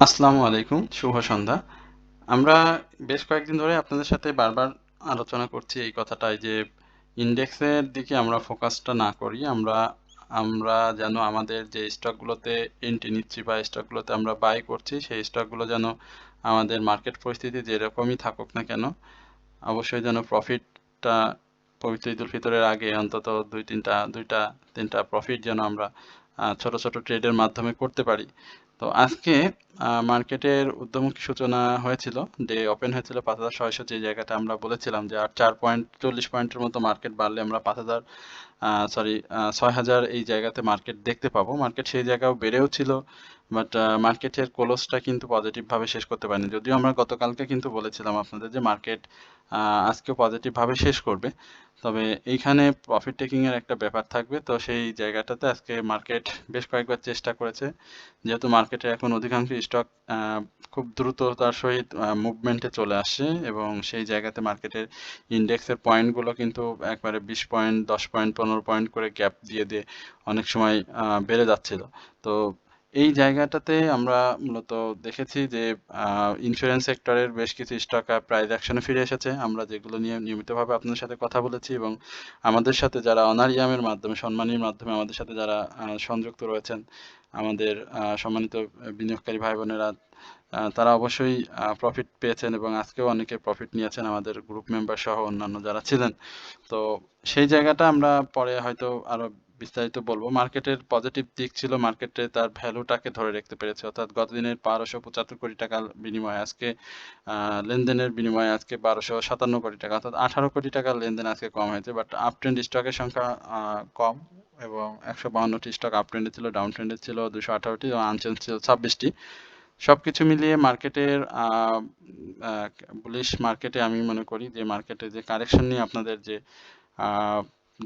আসসালামু আলাইকুম, শুভ সন্ধ্যা। আমরা বেশ কয়েকদিন ধরে আপনাদের সাথে বারবার আলোচনা করছি এই কথাটাই যে ইন্ডেক্সের দিকে আমরা ফোকাসটা না করি। আমরা আমরা যেন আমাদের যে স্টকগুলোতে এন্ট্রি নিচ্ছি বা স্টকগুলোতে আমরা বাই করছি সেই স্টকগুলো যেন আমাদের মার্কেট পরিস্থিতি যেরকমই থাকুক না কেন অবশ্যই যেন প্রফিটটা পবিত্র ঈদুল ফিতরের আগে অন্তত দুইটা তিনটা প্রফিট যেন আমরা ছোট ছোট ট্রেডের মাধ্যমে করতে পারি। তো আজকে মার্কেটের ঊর্ধ্বমুখী সূচনা হয়েছিল, ডে ওপেন হয়েছিল 5,600, যে জায়গাটা আমরা বলেছিলাম যে আর 4.40 পয়েন্টের মতো মার্কেট বাড়লে আমরা 6,000 এই জায়গাতে মার্কেট দেখতে পাবো। মার্কেট সেই জায়গাও বেড়েও ছিল, বাট মার্কেটের ক্লোজটা কিন্তু পজিটিভভাবে শেষ করতে পারেনি। যদিও আমরা গতকালকে কিন্তু বলেছিলাম আপনাদের যে মার্কেট আজকেও পজিটিভভাবে শেষ করবে, তবে এইখানে প্রফিট টেকিং এর একটা ব্যাপার থাকবে। তো সেই জায়গাটাতে আজকে মার্কেট বেশ কয়েকবার চেষ্টা করেছে, যেহেতু মার্কেটে এখন অধিকাংশ স্টক খুব দ্রুততার সহিত মুভমেন্টে চলে আসছে এবং সেই জায়গাতে মার্কেটের ইন্ডেক্সের পয়েন্টগুলো কিন্তু একবারে 20 পয়েন্ট, 10 পয়েন্ট, 15 পয়েন্ট করে গ্যাপ দিয়ে দিয়ে অনেক সময় বেড়ে যাচ্ছিল। তো এই জায়গাটাতে আমরা মূলত দেখেছি যে ইন্স্যুরেন্স সেক্টরের বেশ কিছু স্টক প্রাইস অ্যাকশনে ফিরে এসেছে, আমরা যেগুলো নিয়ে নিয়মিতভাবে আপনাদের সাথে কথা বলেছি, এবং আমাদের সাথে যারা অনারিয়ামের মাধ্যমে, সম্মানীর মাধ্যমে আমাদের সাথে যারা সংযুক্ত রয়েছেন, আমাদের সম্মানিত বিনিয়োগকারী ভাই বোনেরা, তারা অবশ্যই প্রফিট পেয়েছেন এবং আজকেও অনেকে প্রফিট নিয়েছেন, আমাদের গ্রুপ মেম্বার সহ অন্যান্য যারা ছিলেন। তো সেই জায়গাটা আমরা পরে হয়তো আরো বিস্তারিত বলবো। মার্কেটের পজিটিভ দিক ছিল মার্কেটে তার ভ্যালুটাকে ধরে রাখতে পেরেছে, অর্থাৎ গতদিনের 1275 কোটি টাকার বিনিময়ে আজকে লেনদেনের বিনিময়ে আজকে 1257 কোটি টাকা, অর্থাৎ 18 কোটি টাকার লেনদেন আজকে কম হয়েছে। বাট আপ ট্রেন্ড স্টকের সংখ্যা কম, এবং 152টি স্টক আপ ট্রেন্ডে ছিল, ডাউন ট্রেন্ডে ছিল 218টি, এবং আনচেঞ্জ ছিল 26টি। সবকিছু মিলিয়ে মার্কেটের বুলিশ মার্কেটে আমি মনে করি যে মার্কেটে যে কারেকশন নিয়ে আপনাদের যে আহ,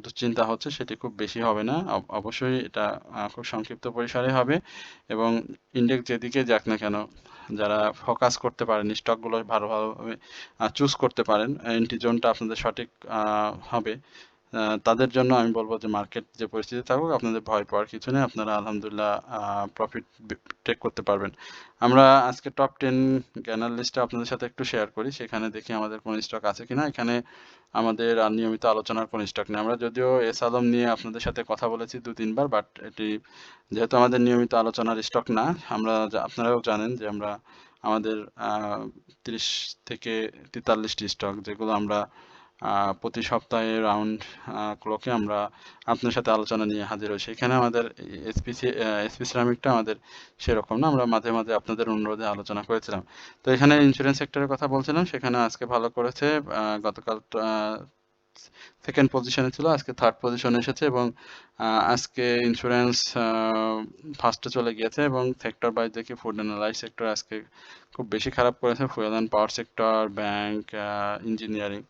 দুশ্চিন্তা হচ্ছে সেটি খুব বেশি হবে না। অবশ্যই এটা খুব সংক্ষিপ্ত পরিসরে হবে, এবং ইন্ডেক্স যেদিকে যাক না কেন, যারা ফোকাস করতে পারেন স্টকগুলো ভালোভাবে চুজ করতে পারেন, এন্ট্রি জোনটা আপনাদের সঠিক হবে, তাদের জন্য আমি বলবো যে মার্কেট যে পরিস্থিতি থাকুক আপনাদের ভয় পাওয়ার কিছু নেই, আপনারা আলহামদুলিল্লাহ প্রফিট টেক করতে পারবেন। আমরা আজকে টপ 10 জ্ঞানার লিস্টটা আপনাদের সাথে একটু শেয়ার করি, সেখানে দেখি আমাদের কোন স্টক আছে কিনা। এখানে আমাদের আর নিয়মিত আলোচনার কোন স্টক নেই। আমরা যদিও এস আলম নিয়ে আপনাদের সাথে কথা বলেছি 2-3 বার, বাট এটি যেহেতু আমাদের নিয়মিত আলোচনার স্টক না, আপনারাও জানেন যে আমরা আমাদের 30 থেকে 43টি স্টক, যেগুলো আমরা প্রতি সপ্তাহে রাউন্ড ক্লকে আমরা আপনার সাথে আলোচনা নিয়ে হাজির হই। সেখানে আমাদের এসপি সিরামিকটা আমাদের সেরকম না, আমরা মাঝে মাঝে আপনাদের অনুরোধে আলোচনা করেছিলাম। তো এখানে ইন্স্যুরেন্স সেক্টরের কথা বলছিলাম, সেখানে আজকে ভালো করেছে। গতকাল সেকেন্ড পজিশনে ছিল, আজকে থার্ড পজিশনে এসেছে, এবং আজকে ইন্স্যুরেন্স ফার্স্টে চলে গিয়েছে। এবং সেক্টর ওয়াইজ দেখি ফুড অ্যান্ড লাইফ সেক্টর আজকে খুব বেশি খারাপ করেছে, fuel and power sector, bank, engineering,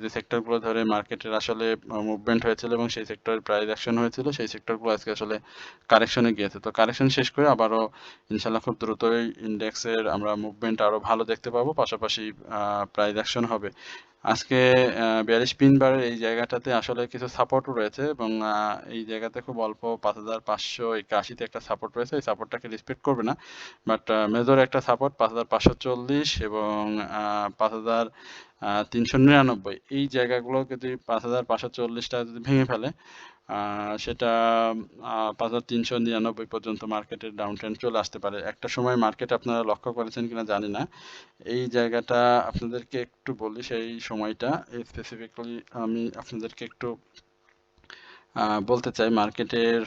যে সেক্টরগুলো ধরে মার্কেটের আসলে মুভমেন্ট হয়েছিল এবং সেই সেক্টরের প্রাইস অ্যাকশন হয়েছিল, সেই সেক্টরগুলো আজকে আসলে কারেকশনে গিয়েছে। তো কারেকশন শেষ করে আবারও ইনশাল্লাহ খুব দ্রুতই ইন্ডেক্সের আমরা মুভমেন্ট আরো ভালো দেখতে পাবো, পাশাপাশি প্রাইস অ্যাকশন হবে। আজকে 42 পিন বারের এই জায়গাটাতে আসলে কিছু সাপোর্টও রয়েছে, এবং এই জায়গাতে খুব অল্প 5,581তে একটা সাপোর্ট রয়েছে, এই সাপোর্টটাকে রেসপেক্ট করবে না, বাট মেজর একটা সাপোর্ট 5,540 এবং 5,399, এই জায়গাগুলো যদি 5,540টা যদি ভেঙে ফেলে, সেটা 5,399 পর্যন্ত মার্কেটের ডাউন ট্রেন্ড চলে আসতে পারে। একটা সময় মার্কেট আপনারা লক্ষ্য করেছেন কিনা জানি না, এই জায়গাটা আপনাদেরকে একটু বলি, সেই সময়টা স্পেসিফিক্যালি আমি আপনাদেরকে একটু বলতে চাই। মার্কেটের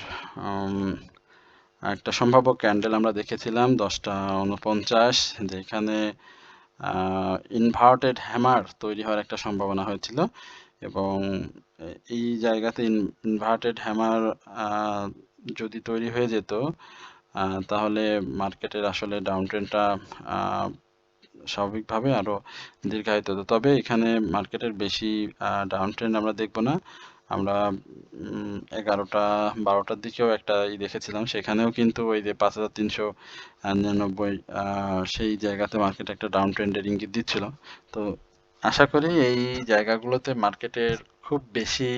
একটা সম্ভাব্য ক্যান্ডেল আমরা দেখেছিলাম 10টা 49, যেখানে ইনভার্টেড হ্যামার তৈরি হওয়ার একটা সম্ভাবনা হয়েছিল, এবং এই জায়গাতে ইনভার্টেড হ্যামার যদি তৈরি হয়ে যেত, তাহলে মার্কেটের আসলে ডাউন ট্রেন্ডটা স্বাভাবিকভাবে আরো দীর্ঘায়িত হতো। তবে এখানে মার্কেটের বেশি ডাউন ট্রেন্ড আমরা দেখবো না। আমরা 11টা 12টার দিকেও একটা দেখেছিলাম, সেখানেও কিন্তু ওই যে 5,399 সেই জায়গাতে মার্কেট একটা ডাউন ট্রেন্ডের ইঙ্গিত দিচ্ছিল। তো আশা করি এই জায়গাগুলোতে মার্কেটের খুব বেশি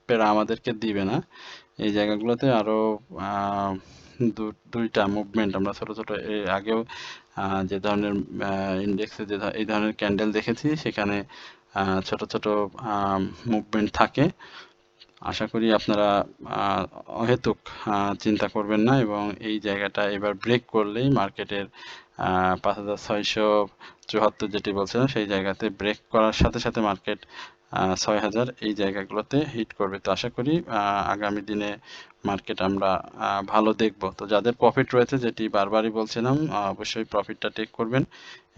প্যারা আমাদেরকে দিবে না। এই জায়গাগুলোতে আরো দুইটা মুভমেন্ট আমরা ছোট ছোট এর আগেও যে ধরনের ইন্ডেক্সে এই ধরনের ক্যান্ডেল দেখেছি, সেখানে ছোট ছোট মুভমেন্ট থাকে। আশা করি আপনারা অহেতুক চিন্তা করবেন না, এবং এই জায়গাটা এবার ব্রেক করলেই মার্কেটের 5674 যেটি বলছিলাম সেই জায়গাতে ব্রেক করার সাথে সাথে মার্কেট 6000 এই জায়গাগুলোতে হিট করবে। তো আশা করি আগামী দিনে মার্কেট আমরা ভালো দেখব। তো যাদের প্রফিট রয়েছে, যেটি বারবারই বলছিলাম, অবশ্যই প্রফিটটা টেক করবেন,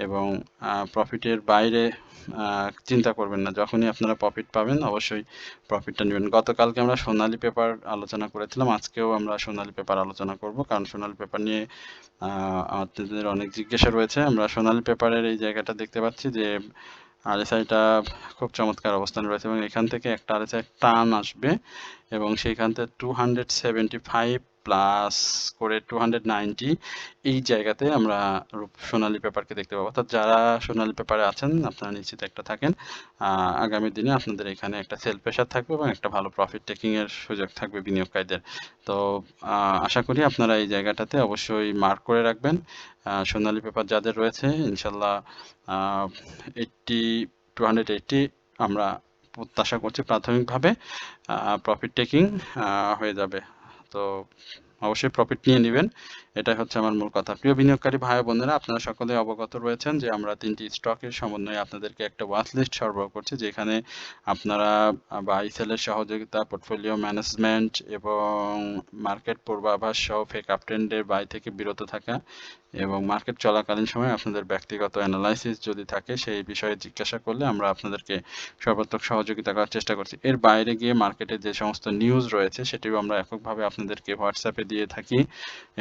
এবং প্রফিটের বাইরে চিন্তা করবেন না। যখনই আপনারা প্রফিট পাবেন অবশ্যই প্রফিটটা নেবেন। গতকালকে আমরা সোনালী পেপার আলোচনা করেছিলাম, আজকেও আমরা সোনালী পেপার আলোচনা করব, কারণ সোনালী পেপার নিয়ে আপনাদের অনেক জিজ্ঞাসা রয়েছে। আমরা সোনালী পেপারের এই জায়গাটা দেখতে পাচ্ছি যে আরএসআইটা খুব চমৎকার অবস্থানে রয়েছে, এবং এখান থেকে একটা আরএসআই টান আসবে, এবং সেইখান থেকে 275 প্লাস করে 290 এই জায়গাতে আমরা সোনালী পেপারকে দেখতে পাবো। অর্থাৎ যারা সোনালী পেপারে আছেন আপনারা নিশ্চিত একটা থাকেন, আগামী দিনে আপনাদের এখানে একটা সেল প্রেশার থাকবে এবং একটা ভালো প্রফিট টেকিং এর সুযোগ থাকবে বিনিয়োগকারীদের। তো আশা করি আপনারা এই জায়গাটাতে অবশ্যই মার্ক করে রাখবেন। সোনালী পেপার যাদের রয়েছে ইনশাল্লাহ 280 আমরা প্রত্যাশা করছি প্রাথমিকভাবে প্রফিট টেকিং হয়ে যাবে। তো অবশ্যই প্রফিট নিয়ে নেবেন, এটাই হচ্ছে আমার মূল কথা। প্রিয় বিনিয়োগকারী ভাই বোনেরা, আপনারা সকলে অবগত রয়েছেন যে আমরা 3টি স্টকের সমন্বয়ে আপনাদেরকে একটা ওয়াচ লিস্ট সরবরাহ করছি, যেখানে আপনারা বাই সেলের সহযোগিতা, পোর্টফোলিও ম্যানেজমেন্ট এবং মার্কেট পূর্বাভাস সহ ফেক আপট্রেন্ডের বাই থেকে বিরত থাকা, এবং মার্কেট চলাকালীন সময় আপনাদের ব্যক্তিগত অ্যানালাইসিস যদি থাকে সেই বিষয়ে জিজ্ঞাসা করলে আমরা আপনাদেরকে সর্বাত্মক সহযোগিতা করার চেষ্টা করছি। এর বাইরে গিয়ে মার্কেটে যে সমস্ত নিউজ রয়েছে সেটিও আমরা এককভাবে আপনাদেরকে হোয়াটসঅ্যাপে দিয়ে থাকি,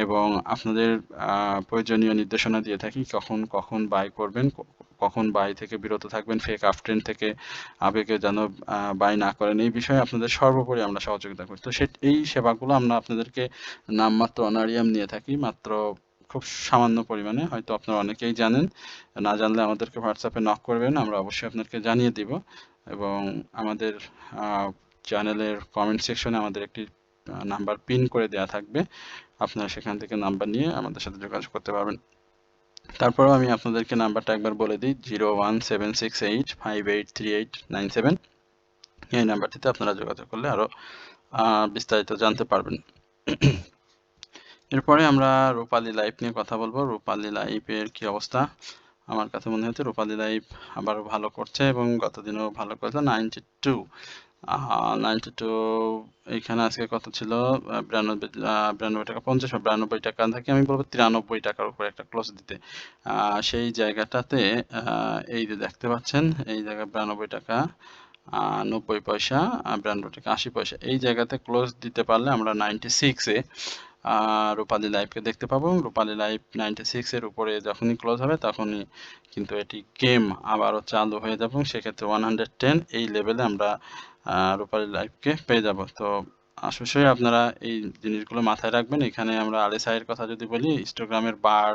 এবং আপনাদের প্রয়োজনীয় নির্দেশনা দিয়ে থাকি কখন কখন বাই করবেন, কখন বাই থেকে বিরত থাকবেন, ফেক আপট্রেন্ড থেকে আবেগে যেন বাই না করেন, এই বিষয়ে আপনাদের সর্বোপরি আমরা সহযোগিতা করি। তো এই সেবাগুলো আমরা আপনাদেরকে নামমাত্র অনারিয়াম নিয়ে থাকি, মাত্র খুব সামান্য পরিমাণে, হয়তো আপনারা অনেকেই জানেন, না জানলে আমাদেরকে হোয়াটসঅ্যাপে নক করবেন, আমরা অবশ্যই আপনাদেরকে জানিয়ে দিব। এবং আমাদের চ্যানেলের কমেন্ট সেকশনে আমাদের একটি নাম্বার পিন করে দেওয়া থাকবে, আপনারা সেখান থেকে নাম্বার নিয়ে আমাদের সাথে যোগাযোগ করতে পারবেন। তারপরেও আমি আপনাদেরকে নাম্বারটা একবার বলে দিই, 01768583897। এই নাম্বারটিতে আপনারা যোগাযোগ করলে আরও বিস্তারিত জানতে পারবেন। এরপরে আমরা রূপালী লাইফ নিয়ে কথা বলবো। রূপালী লাইফের কি অবস্থা? আমার কাছে মনে হচ্ছে রূপালী লাইফ আবারও ভালো করছে, এবং গত দিনও ভালো করেছে। 92 এইখানে আজকে কত ছিল? 92 টাকা 50, 92 টাকা থেকে আমি বলবো 93 টাকার উপরে একটা ক্লোজ দিতে। সেই জায়গাটাতে এই যে দেখতে পাচ্ছেন, এই জায়গায় 92 টাকা 90 পয়সা, 92 টাকা 80 পয়সা, এই জায়গাতে ক্লোজ দিতে পারলে আমরা 96-এ রূপালী লাইফকে দেখতে পাবো। রূপালী লাইফ 96 এর উপরে যখনই ক্লোজ হবে তখনই কিন্তু এটি গেম আবারও চালু হয়ে যাবে, সেক্ষেত্রে 110 এই লেভেলে আমরা রূপালী লাইফকে পেয়ে যাব। তো অবশ্যই আপনারা এই জিনিসগুলো মাথায় রাখবেন। এখানে আমরা আরএসআই এর কথা যদি বলি, হিস্টোগ্রামের বার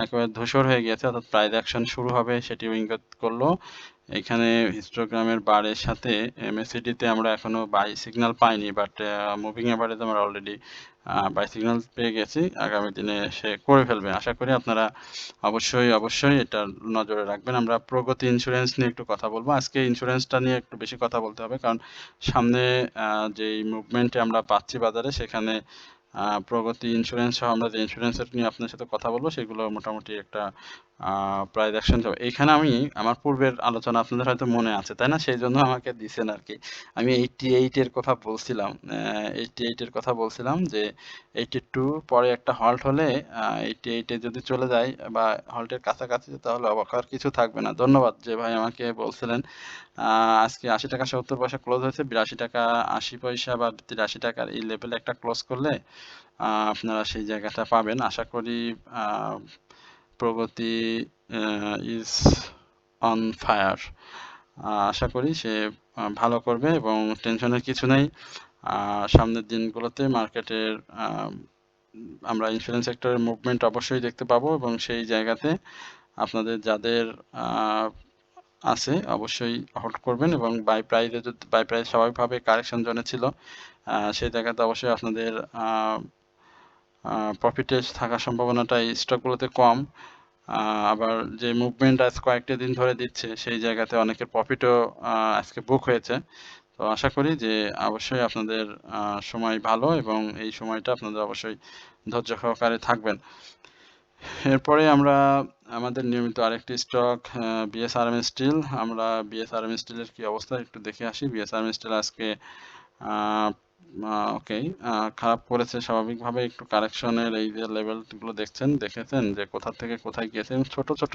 একেবারে ধূসর হয়ে গেছে, অর্থাৎ প্রাইস অ্যাকশন শুরু হবে সেটিও ইঙ্গিত করলো। এখানে হিস্টোগ্রামের বারের সাথে এমএসিডিতে আমরা এখনো বাই সিগন্যাল পাইনি, বাট মুভিং এভারেজে আমরা অলরেডি বাই সিগন্যাল পেয়ে গেছি। আগামী দিনে সে করে ফেলবে, আশা করি আপনারা অবশ্যই এটা নজরে রাখবেন। আমরা প্রগতি ইন্স্যুরেন্স নিয়ে একটু কথা বলবো আজকে। ইন্স্যুরেন্সটা নিয়ে একটু বেশি কথা বলতে হবে, কারণ সামনে যেই মুভমেন্টে আমরা পাচ্ছি বাজারে, সেখানে প্রগতি ইন্স্যুরেন্স সহ আমরা যে ইন্স্যুরেন্সের নিয়ে আপনার সাথে কথা বলবো সেগুলো মোটামুটি একটা প্রাইস অ্যাকশন যাবে। এইখানে আমি আমার পূর্বের আলোচনা আপনাদের হয়তো মনে আছে, তাই না? সেই জন্য আমাকে দিছেন আর কি। আমি 88 এর কথা বলছিলাম, 88 এর কথা বলছিলাম যে 82 পরে একটা হল্ট হলে 88 এ যদি চলে যায় বা হল্টের কাছাকাছি, তাহলে অবাক হওয়ার কিছু থাকবে না। ধন্যবাদ যে ভাই আমাকে বলছিলেন। আজকে 80 টাকা 70 পয়সা ক্লোজ হয়েছে, 82 টাকা 80 পয়সা বা 83 টাকার এই লেভেলে একটা ক্লোজ করলে আপনারা সেই জায়গাটা পাবেন। আশা করি প্রগতি ইজ অন ফায়ার, আশা করি সে ভালো করবে এবং টেনশনের কিছু নেই। সামনের দিনগুলোতে মার্কেটের আমরা ইন্স্যুরেন্স সেক্টরের মুভমেন্ট অবশ্যই দেখতে পাবো, এবং সেই জায়গাতে আপনাদের যাদের আছে অবশ্যই হোল্ড করবেন, এবং বাই প্রাইস স্বাভাবিকভাবে কারেকশন জোনে ছিল, সেই জায়গাতে অবশ্যই আপনাদের প্রফিটে থাকার সম্ভাবনাটা এই স্টকগুলোতে কম। আবার যে মুভমেন্ট আজ কয়েকটা দিন ধরে দিচ্ছে সেই জায়গাতে অনেকের প্রফিটও আজকে বুক হয়েছে। তো আশা করি যে অবশ্যই আপনাদের সময় ভালো এবং এই সময়টা আপনাদের অবশ্যই ধৈর্য সহকারে থাকবেন। এরপরে আমরা আমাদের নিয়মিত আরেকটি স্টক বিএসআরএম স্টিল। আমরা বিএসআরএম স্টিলের কি অবস্থা একটু দেখে আসি। বিএসআরএম স্টিল আজকে ওকে খারাপ করেছে স্বাভাবিকভাবে, একটু কারেকশনের এই যে লেভেলগুলো দেখেছেন যে কোথা থেকে কোথায় গিয়েছে এবং ছোট ছোট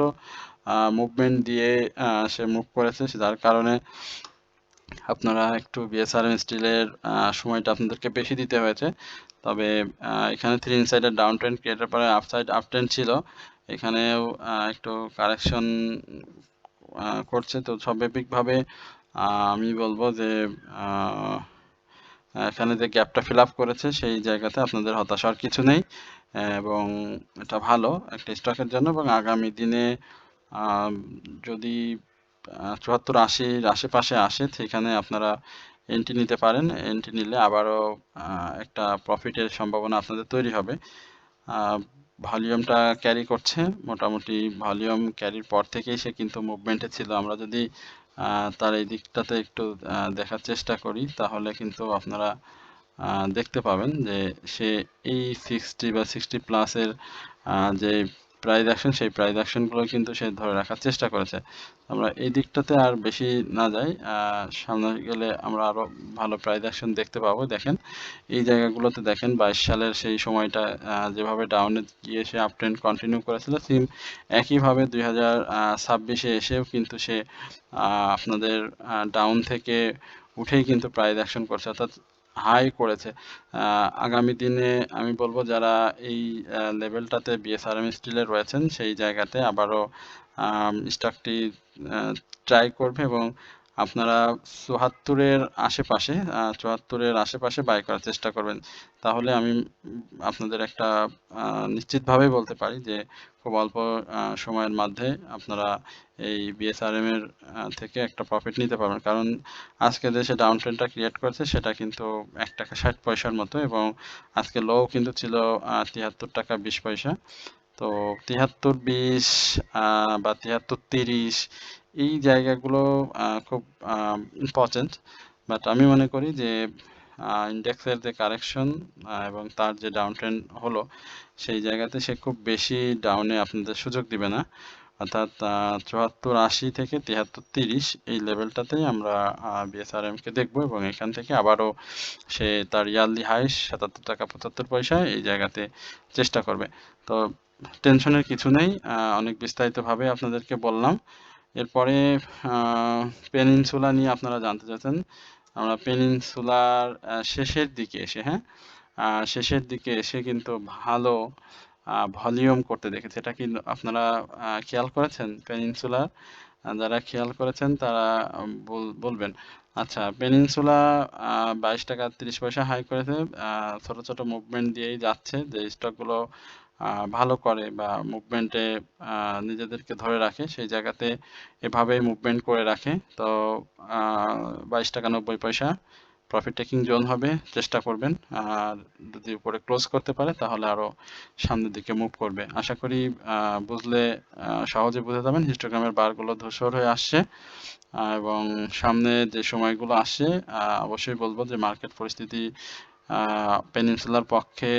মুভমেন্ট দিয়ে সে মুভ করেছে, যার কারণে আপনারা একটু বিএসআরএম স্টিলের সময়টা আপনাদেরকে বেশি দিতে হয়েছে। তবে এখানে 3 ইনসাইডের ডাউন ট্রেন্ড ক্রিয়েটের পরে আপসাইড আপ ট্রেন্ড ছিল, এখানেও একটু কারেকশন করছে। তো স্বাভাবিকভাবে আমি বলবো যে এখানে যে গ্যাপটা ফিল আপ করেছে সেই জায়গাতে আপনাদের হতাশ হওয়ার কিছু নেই এবং এটা ভালো একটা স্টকের জন্য। এবং আগামী দিনে যদি 74-80 আশেপাশে আসে সেখানে আপনারা এন্ট্রি নিতে পারেন। এন্ট্রি নিলে আবারও একটা প্রফিটের সম্ভাবনা আপনাদের তৈরি হবে। ভলিউমটা ক্যারি করছে, মোটামুটি ভলিউম ক্যারির পর থেকেই সে কিন্তু মুভমেন্টে ছিল। আমরা যদি তার এই দিকটাতে একটু দেখার চেষ্টা করি তাহলে কিন্তু আপনারা দেখতে পাবেন যে সে এই 60 বা 60 প্লাসের যে প্রাইস অ্যাকশন সেই প্রাইস অ্যাকশনগুলো কিন্তু সে ধরে রাখার চেষ্টা করেছে। আমরা এই দিকটাতে আর বেশি না যাই, সামনে গেলে আমরা আরও ভালো প্রাইস অ্যাকশন দেখতে পাবো। দেখেন এই জায়গাগুলোতে দেখেন 22 সালের সেই সময়টা যেভাবে ডাউনে গিয়ে সে আপ ট্রেন্ড কন্টিনিউ করেছিল, সেম একইভাবে 2026-এ এসেও কিন্তু সে আপনাদের ডাউন থেকে উঠেই কিন্তু প্রাইস অ্যাকশন করছে, অর্থাৎ হাই করেছে। আগামী দিনে আমি বলবো যারা এই লেভেলটাতে বিএসআরএম স্টিলে রয়েছেন সেই জায়গাতে আবারও স্টকটি ট্রাই করবে এবং আপনারা 74-এর আশেপাশে 74-এর আশেপাশে বাই করার চেষ্টা করবেন। তাহলে আমি আপনাদের একটা নিশ্চিতভাবেই বলতে পারি যে খুব অল্প সময়ের মধ্যে আপনারা এই বিএসআরএম এর থেকে একটা প্রফিট নিতে পারবেন। কারণ আজকে যে সে ডাউন ট্রেন্ডটা ক্রিয়েট করেছে সেটা কিন্তু 1 টাকা 60 পয়সার মতো এবং আজকে লো কিন্তু ছিল 73 টাকা 20 পয়সা। তো 73-20 বা 73-30 এই জায়গাগুলো খুব ইম্পর্টেন্ট। বাট আমি মনে করি যে ইন্ডেক্সের যে কারেকশন এবং তার যে ডাউন ট্রেন্ড হলো সেই জায়গাতে সে খুব বেশি ডাউনে আপনাদের সুযোগ দিবে না, অর্থাৎ 74-80 থেকে 73-30 এই লেভেলটাতেই আমরা বিএসআরএম কে দেখবো এবং এখান থেকে আবারও সে তার ইয়ারলি হাই 77 টাকা 75 পয়সা এই জায়গাতে চেষ্টা করবে। তো টেনশনের কিছু নেই, অনেক বিস্তারিতভাবে আপনাদেরকে বললাম। এরপরে পেনিনসুলা নিয়ে আপনারা জানতে চাচ্ছেন। আমরা পেনিনসুলার শেষের দিকে এসে শেষের দিকে এসে কিন্তু ভালো ভলিউম করতে দেখেছি, এটা কি আপনারা খেয়াল করেছেন? পেনিনসুলার যারা খেয়াল করেছেন তারা বলবেন। আচ্ছা, পেনিনসুলা 22 টাকা 30 পয়সা হাই করেছে, ছোট ছোট মুভমেন্ট দিয়েই যাচ্ছে। যে স্টকগুলো ভালো করে বা মুভমেন্টে নিজেদেরকে ধরে রাখে সেই জায়গাতে এভাবেই মুভমেন্ট করে রাখে। তো 22 টাকা 90 পয়সা প্রফিট টেকিং জোন হবে, চেষ্টা করবেন। আর যদি উপরে ক্লোজ করতে পারে তাহলে আরও সামনের দিকে মুভ করবে। আশা করি বুঝলে সহজে বুঝে যাবেন। হিস্টোগ্রামের বারগুলো ধূসর হয়ে আসছে এবং সামনে যে সময়গুলো আসছে অবশ্যই বলবো যে মার্কেট পরিস্থিতি পেনিনসুলার পক্ষে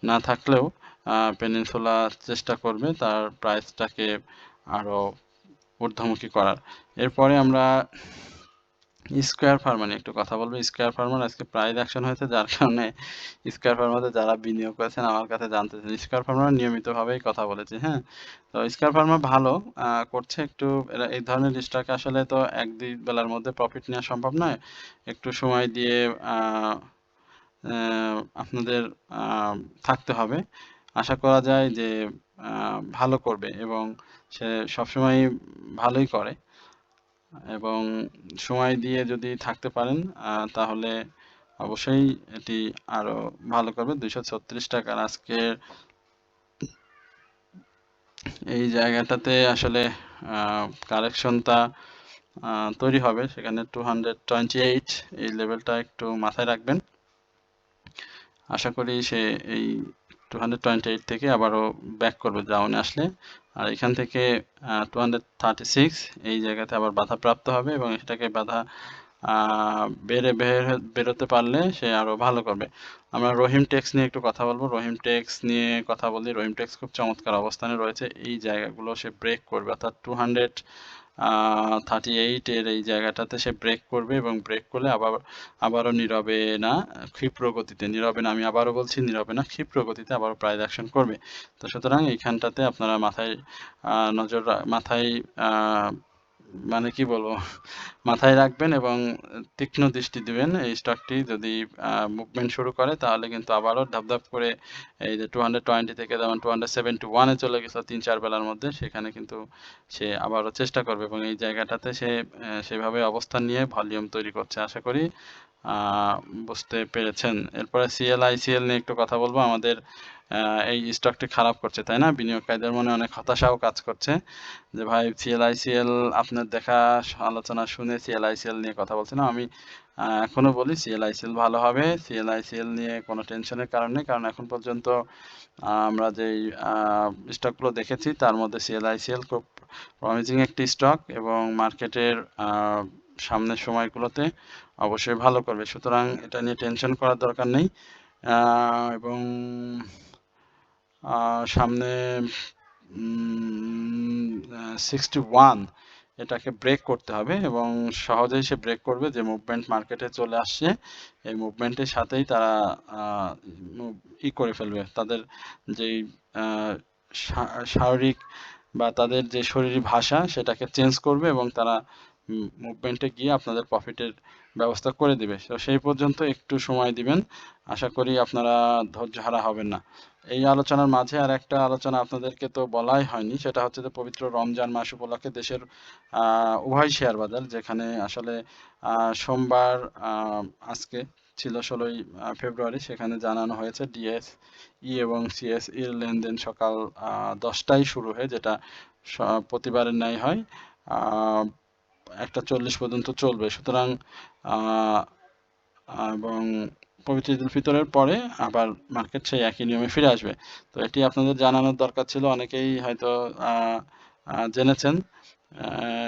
না থাকলেও পেনিনসুলা চেষ্টা করবে তার প্রাইসটাকে আরও ঊর্ধ্বমুখী করার। এরপরে আমরা স্কয়ার ফার্মা নিয়ে একটু কথা বলবো। স্কয়ার ফার্মার আজকে প্রাইস অ্যাকশন হয়েছে, যার কারণে স্কয়ার ফার্মাতে যারা বিনিয়োগ করেছেন আমার কাছে জানতে চান। স্কয়ার ফার্মা নিয়মিতভাবেই কথা বলেছি, হ্যাঁ। তো স্কয়ার ফার্মা ভালো করছে একটু। এরা এই ধরনের স্টকে আসলে তো এক দুই বেলার মধ্যে প্রফিট নেওয়া সম্ভব নয়, একটু সময় দিয়ে আপনাদের থাকতে হবে। আশা করা যায় যে ভালো করবে এবং সে সবসময় ভালোই করে এবং সময় দিয়ে যদি থাকতে পারেন তাহলে অবশ্যই এটি আরো ভালো করবে। 236 টাকার আজকের এই জায়গাটাতে আসলে কারেকশনটা তৈরি হবে, সেখানে 228 এই লেভেলটা একটু মাথায় রাখবেন। আশা করি সে এই 228 থেকে আবারও ব্যাক করবে ডাউনে আসলে, আর এখান থেকে 236 এই জায়গাতে আবার বাধাপ্রাপ্ত হবে এবং এটাকে বাধা বেরোতে পারলে সে আরো ভালো করবে। আমরা রহিম টেক্স নিয়ে একটু কথা বলবো। রহিম টেক্স নিয়ে কথা বলি। রহিম টেক্স খুব চমৎকার অবস্থানে রয়েছে। এই জায়গাগুলো সে ব্রেক করবে, অর্থাৎ 238 এর এই জায়গাটাতে সে ব্রেক করবে এবং ব্রেক করলে আবারও নীরবে না, ক্ষিপ্র গতিতে, নীরবে না, আমি আবারও বলছি নীরবে না, ক্ষিপ্র গতিতে আবারও প্রাইস অ্যাকশন করবে। তো সুতরাং এইখানটাতে আপনারা মাথায় মানে কি বলবো, মাথায় রাখবেন এবং তীক্ষ্ণ দৃষ্টি দিবেন। এই স্টকটি যদি মুভমেন্ট শুরু করে তাহলে কিন্তু আবারও ধাপ করে এই যে 220 থেকে যেমন 271-এ চলে গেছিল 3-4 বেলার মধ্যে, সেখানে কিন্তু সে আবারও চেষ্টা করবে এবং এই জায়গাটাতে সে সেভাবে অবস্থান নিয়ে ভলিউম তৈরি করছে। আশা করি বুঝতে পেরেছেন। এরপরে সিএল নিয়ে একটু কথা বলবো। আমাদের এই স্টকটি খারাপ করছে, তাই না? বিনিয়োগকারীদের মনে অনেক হতাশাও কাজ করছে যে ভাই সিএল আপনার দেখা আলোচনা শুনে সিএল নিয়ে কথা বলছিলাম। আমি এখনো বলি সিএল ভালো হবে। সিএল নিয়ে কোনো টেনশনের কারণ নেই, কারণ এখন পর্যন্ত আমরা যেই স্টকগুলো দেখেছি তার মধ্যে সিএল খুব প্রমিজিং একটি স্টক এবং মার্কেটের সামনের সময়গুলোতে অবশ্যই ভালো করবে। সুতরাং এটা নিয়ে টেনশন করার দরকার নেই এবং সামনে 61 এটাকে ব্রেক করতে হবে এবং সহজেই সে ব্রেক করবে। যে মুভমেন্ট মার্কেটে চলে আসছে এই মুভমেন্টের সাথেই তারা করে ফেলবে, তাদের যেই শারীরিক বা তাদের যে শরীরী ভাষা সেটাকে চেঞ্জ করবে এবং তারা মুভমেন্টে গিয়ে আপনাদের প্রফিটের ব্যবস্থা করে দিবে। তো সেই পর্যন্ত একটু সময় দিবেন, আশা করি আপনারা ধৈর্যহারা হবেন না। এই আলোচনার মাঝে আর একটা আলোচনা আপনাদেরকে তো বলাই হয়নি, সেটা হচ্ছে যে পবিত্র রমজান মাস উপলক্ষে দেশের উভয় শেয়ার বাজার, যেখানে আসলে সোমবার আজকে ছিল 16ই ফেব্রুয়ারি, সেখানে জানানো হয়েছে ডিএসই এবং সিএসইর লেনদেন সকাল 10টায় শুরু হয়ে, যেটা প্রতিবারের ন্যায় হয় 1:40 পর্যন্ত চলবে। সুতরাং এবং পবিত্র ঈদুল ফিতরের পরে আবার মার্কেট সেই একই নিয়মে ফিরে আসবে। তো এটি আপনাদের জানানোর দরকার ছিল, অনেকেই হয়তো জেনেছেন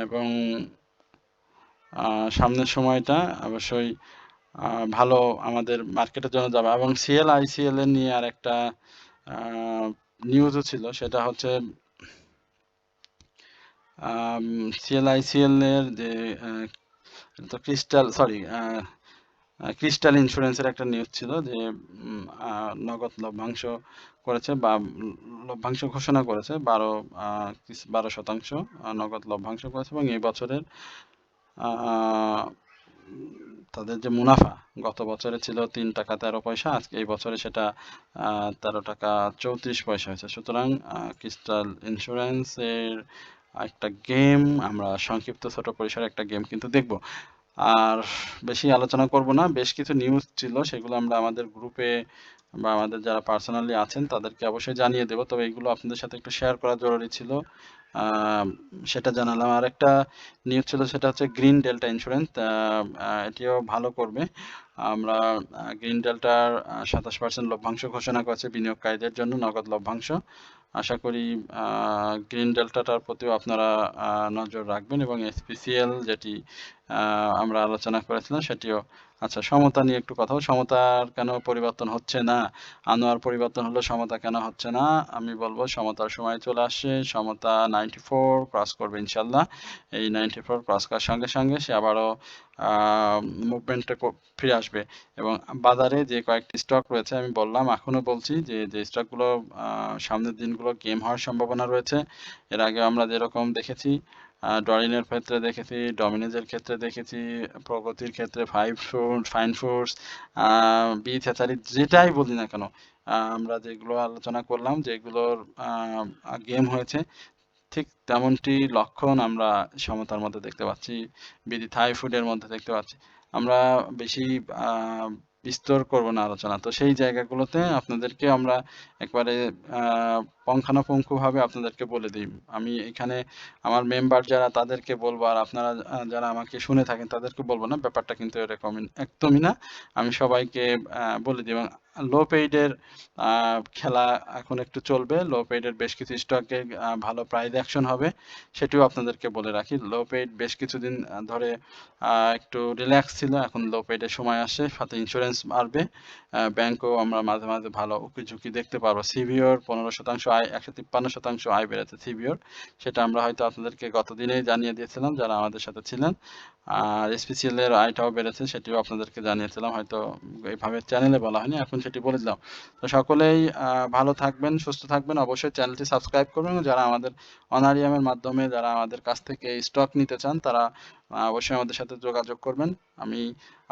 এবং সামনের সময়টা অবশ্যই ভালো আমাদের মার্কেটের জন্য যাবে। এবং আইসিএল এর নিয়ে আর একটা নিউজও ছিল, সেটা হচ্ছে আইসিএল এর যে ক্রিস্টাল ইন্স্যুরেন্সের একটা নিউজ ছিল যে নগদ লভ্যাংশ করেছে বা লভ্যাংশ ঘোষণা করেছে 12% নগদ লভ্যাংশ করেছে এবং এই বছরের তাদের যে মুনাফা গত বছরে ছিল 3 টাকা 13 পয়সা, আজকে এই বছরে সেটা 13 টাকা 34 পয়সা হয়েছে। সুতরাং ক্রিস্টাল ইন্স্যুরেন্সের একটা গেম আমরা সংক্ষিপ্ত ছোট পরিসরে একটা গেম কিন্তু দেখব। আর বেশি আলোচনা করব না, বেশ কিছু নিউজ ছিল সেগুলো আমরা আমাদের গ্রুপে বা আমাদের যারা পার্সোনালি আছেন তাদেরকে অবশ্যই জানিয়ে দেব, তবে এগুলো আপনাদের সাথে একটু শেয়ার করা জরুরি ছিল, সেটা জানালাম। আর একটা নিউজ ছিল, সেটা হচ্ছে গ্রিন ডেল্টা ইন্স্যুরেন্স, এটিও ভালো করবে। আমরা গ্রিন ডেল্টার 27% লভ্যাংশ ঘোষণা করেছে বিনিয়োগকারীদের জন্য, নগদ লভ্যাংশ। আশা করি গ্রিন ডেল্টাটার প্রতিও আপনারা নজর রাখবেন এবং এসপিসিএল যেটি আমরা আলোচনা করেছিলাম সেটিও। আচ্ছা, সমতা নিয়ে একটু কথা। সমতার কেন পরিবর্তন হচ্ছে না? আনোয়ার পরিবর্তন হলো, সমতা কেন হচ্ছে না? আমি বলবো সমতার সময় চলে আসছে। সমতা 94 ক্রস করবে ইনশাল্লাহ। এই 94 ক্রস করার সঙ্গে সঙ্গে সে আবারও মুভমেন্টে ফিরে আসবে এবং বাজারে যে কয়েকটি স্টক রয়েছে, আমি বললাম এখনো বলছি যে স্টকগুলো সামনের দিনগুলো গেম হওয়ার সম্ভাবনা রয়েছে। এর আগে আমরা যেরকম দেখেছি, ডরিনের ক্ষেত্রে দেখেছি, ডমিনেজের ক্ষেত্রে দেখেছি, প্রগতির ক্ষেত্রে ফাইন ফুডস, বি থেচারি, যেটাই বলি না কেন, আমরা যেগুলো আলোচনা করলাম যেগুলোর গেম হয়েছে, ঠিক তেমনটি লক্ষণ আমরা সমতার মধ্যে দেখতে পাচ্ছি, বিডি থাই ফুডের মধ্যে দেখতে পাচ্ছি। আমরা বেশি বিস্তর করব না আলোচনা। তো সেই জায়গাগুলোতে আপনাদেরকে আমরা একবারে পুঙ্খানুপুঙ্খভাবে আপনাদেরকে বলে দিই। আমি এখানে আমার মেম্বার যারা তাদেরকে বলবো, আর আপনারা যারা আমাকে শুনে থাকেন তাদেরকে বলবো না। ব্যাপারটা কিন্তু এরকম একদমই না। আমি সবাইকে বলে দিই। এবং লো পেইডের খেলা এখন একটু চলবে। লো পেইডের বেশ কিছু স্টকে ভালো প্রাইস অ্যাকশন হবে, সেটিও আপনাদেরকে বলে রাখি। লো পেইড বেশ কিছুদিন ধরে একটু রিল্যাক্স ছিল, এখন লো পেইডের সময় আসছে, সাথে ইন্স্যুরেন্স বাড়বে। ব্যাংকও আমরা মাঝে মাঝে ভালো উকি-ঝুঁকি দেখতে পারবো। সিবিওর 15% আয়, 153% আয় বেড়েছে সিবিওর। সেটা আমরা হয়তো আপনাদেরকে গত দিনেই জানিয়ে দিয়েছিলাম যারা আমাদের সাথে ছিলেন। আর এসপিসিএল এর আয়টাও বেড়েছে, সেটিও আপনাদেরকে জানিয়েছিলাম, হয়তো এইভাবে চ্যানেলে বলা হয়নি, এখন সেটি বলে দিলাম। তো সকলেই ভালো থাকবেন, সুস্থ থাকবেন। অবশ্যই চ্যানেলটি সাবস্ক্রাইব করবেন। যারা আমাদের অনারিয়ামের মাধ্যমে যারা আমাদের কাছ থেকে স্টক নিতে চান তারা অবশ্যই আমাদের সাথে যোগাযোগ করবেন। আমি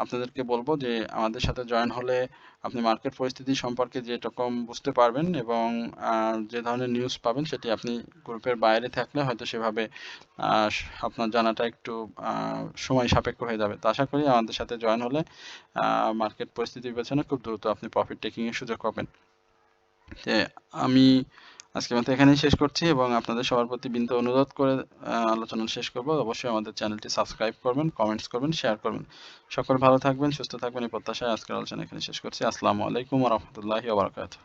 আপনাদেরকে বলবো যে আমাদের সাথে জয়েন হলে আপনি মার্কেট পরিস্থিতি সম্পর্কে যেরকম বুঝতে পারবেন এবং যে ধরনের নিউজ পাবেন সেটি আপনি গ্রুপের বাইরে থাকলে হয়তো সেভাবে আপনার জানাটা একটু সময় সাপেক্ষ হয়ে যাবে। তো আশা করি আমাদের সাথে জয়েন হলে মার্কেট পরিস্থিতি বিবেচনা খুব দ্রুত আপনি প্রফিট টেকিং এর সুযোগ পাবেন। যে আমি আজকের মতো এখানেই শেষ করছি এবং আপনাদের সবার প্রতি বিনীত অনুরোধ করে আলোচনা শেষ করব। অবশ্যই আমাদের চ্যানেলটি সাবস্ক্রাইব করবেন, কমেন্টস করবেন, শেয়ার করবেন। সকল ভালো থাকবেন, সুস্থ থাকবেন এই প্রত্যাশায় আজকের আলোচনা এখানে শেষ করছি। আসসালামু আলাইকুম ওয়া রাহমাতুল্লাহি ওয়া বারাকাতুহু।